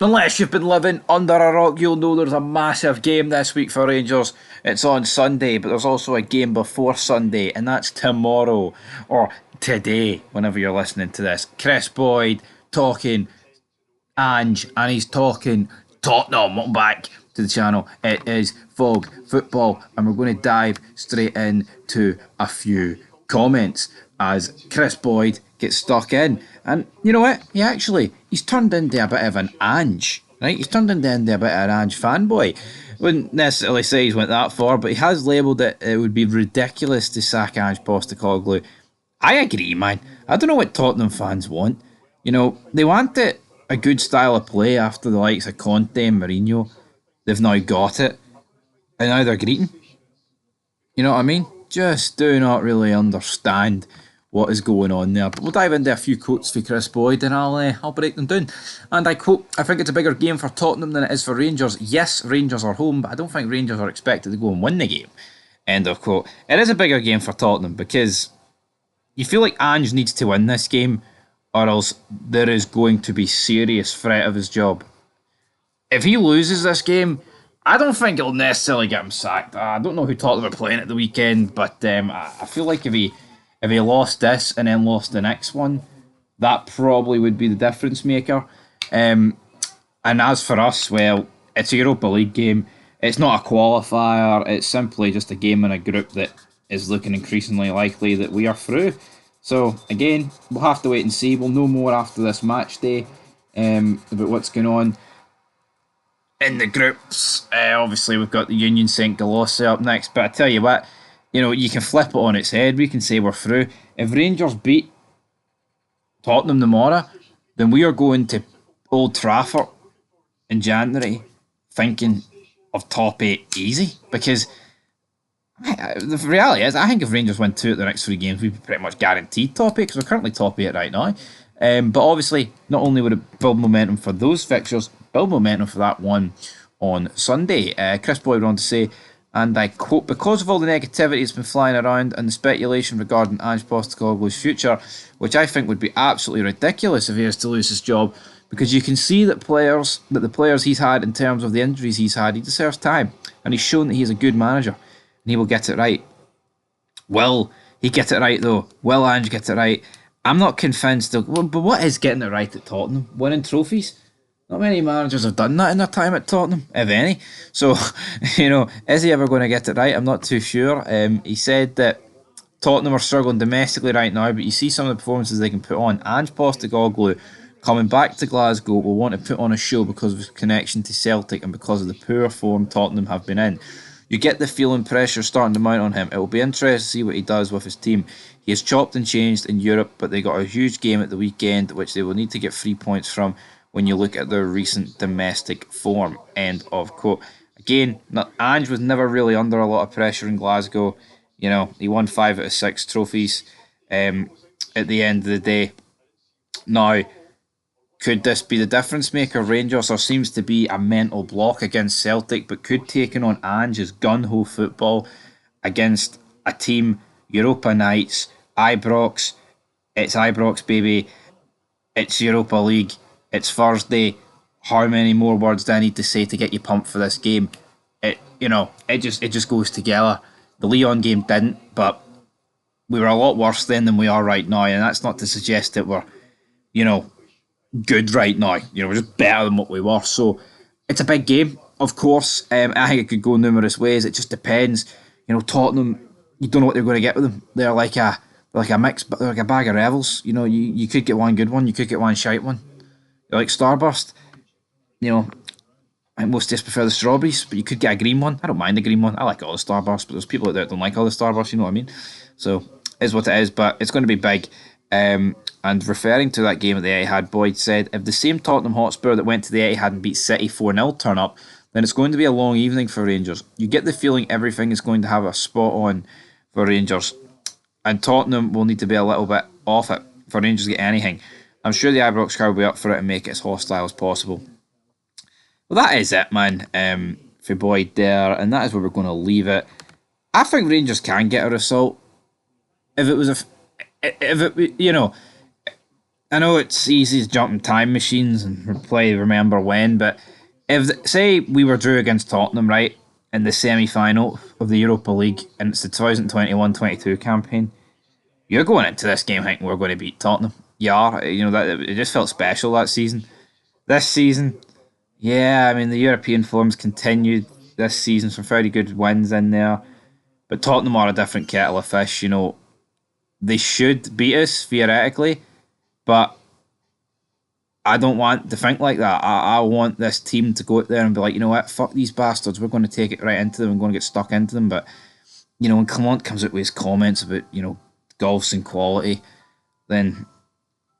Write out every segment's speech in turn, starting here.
Unless you've been living under a rock, you'll know there's a massive game this week for Rangers. It's on Sunday, but there's also a game before Sunday, and that's tomorrow, or today, whenever you're listening to this. Kris Boyd talking Ange, and he's talking Tottenham. Welcome back to the channel. It is Fog Football, and we're going to dive straight into a few comments as Kris Boyd gets stuck in. And you know what? He's turned into a bit of an Ange, right? He's turned into a bit of an Ange fanboy. Wouldn't necessarily say he's went that far, but he has labelled it would be ridiculous to sack Ange Postecoglou. I agree, man. I don't know what Tottenham fans want. You know, they want a good style of play after the likes of Conte and Mourinho. They've now got it, and now they're greeting. You know what I mean? Just do not really understand what is going on there. But we'll dive into a few quotes for Kris Boyd, and I'll break them down. And I quote, "I think it's a bigger game for Tottenham than it is for Rangers. Yes, Rangers are home, but I don't think Rangers are expected to go and win the game." End of quote. It is a bigger game for Tottenham because you feel like Ange needs to win this game, or else there is going to be serious threat of his job. If he loses this game, I don't think it'll necessarily get him sacked. I don't know who Tottenham are playing at the weekend, but I feel like if he lost this and then lost the next one, that probably would be the difference maker. And as for us, well, it's a Europa League game. It's not a qualifier. It's simply just a game in a group that is looking increasingly likely that we are through. So, again, we'll have to wait and see. We'll know more after this match day about what's going on in the groups. Obviously, we've got the Union St. Galossa up next. But I tell you what, you can flip it on its head. We can say we're through. If Rangers beat Tottenham tomorrow, then we are going to Old Trafford in January thinking of top 8 easy. Because the reality is, I think if Rangers win 2 of the next 3 games, we'd be pretty much guaranteed top 8 because we're currently top 8 right now. But obviously, not only would it build momentum for those fixtures, build momentum for that one on Sunday. Kris Boyd went on to say, and I quote, "Because of all the negativity that's been flying around and the speculation regarding Ange Postecoglou's future, which I think would be absolutely ridiculous if he was to lose his job, because you can see that the players he's had in terms of the injuries he's had, he deserves time, and he's shown that he's a good manager, and he will get it right." Will he get it right though? Will Ange get it right? I'm not convinced. But what is getting it right at Tottenham? Winning trophies? Not many managers have done that in their time at Tottenham, if any. So, is he ever going to get it right? I'm not too sure. He said that Tottenham are struggling domestically right now, but you see some of the performances they can put on. Ange Postecoglou, coming back to Glasgow, will want to put on a show because of his connection to Celtic and because of the poor form Tottenham have been in. You get the feeling pressure starting to mount on him. It will be interesting to see what he does with his team. He has chopped and changed in Europe, but they got a huge game at the weekend, which they will need to get 3 points from when you look at their recent domestic form. End of quote. Again, Ange was never really under a lot of pressure in Glasgow. He won 5 out of 6 trophies at the end of the day. Now, could this be the difference maker? Rangers, there seems to be a mental block against Celtic, but could taking on Ange's gun-ho football against a team, Europa nights, Ibrox, it's Ibrox, baby, it's Europa League, it's Thursday, how many more words do I need to say to get you pumped for this game? It just goes together. The Lyon game didn't, but we were a lot worse then than we are right now, and that's not to suggest that we're, good right now. We're just better than what we were. So it's a big game, of course. I think it could go numerous ways. It just depends. Tottenham, you don't know what they're going to get with them. They're like a mix, but they're like a bag of revels. You could get one good one, you could get one shite one. They're like Starburst. I think most just prefer the strawberries, but you could get a green one. I don't mind the green one. I like all the Starbursts, but there's people out there that don't like all the Starbursts. You know what I mean? So is what it is, but it's going to be big. And referring to that game at the Etihad, Boyd said, "If the same Tottenham Hotspur that went to the Etihad and beat City 4-0 turn up, then it's going to be a long evening for Rangers. You get the feeling everything is going to have a spot on for Rangers. And Tottenham will need to be a little bit off it for Rangers to get anything. I'm sure the Ibrox crowd will be up for it and make it as hostile as possible." Well, that is it, man, for Boyd there, and that is where we're going to leave it. I think Rangers can get a result. If it was I know it's easy to jump in time machines and play remember when, but if say we were drew against Tottenham, right, in the semi-final of the Europa League, and it's the 2021-22 campaign, you're going into this game thinking we're going to beat Tottenham. You are, that it just felt special that season. This season, yeah, I mean the European forms continued this season, some fairly good wins in there, but Tottenham are a different kettle of fish. They should beat us theoretically, but I don't want to think like that. I want this team to go out there and be like, you know what, fuck these bastards. We're going to take it right into them. We're going to get stuck into them. But when Clement comes out with his comments about golf's and quality, then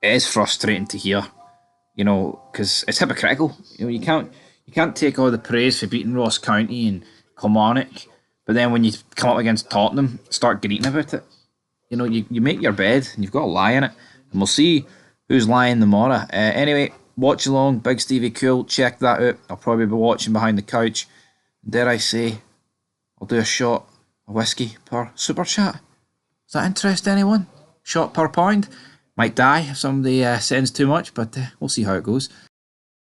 it is frustrating to hear. Because it's hypocritical. You can't take all the praise for beating Ross County and Kilmarnock, but then when you come up against Tottenham, start greeting about it. You make your bed and you've got to lie in it, and we'll see who's lying tomorrow. Anyway, watch along, Big Stevie Cool. Check that out. I'll probably be watching behind the couch. Dare I say, I'll do a shot of whiskey per super chat. Does that interest anyone? Shot per pound. Might die if somebody sends too much, but we'll see how it goes.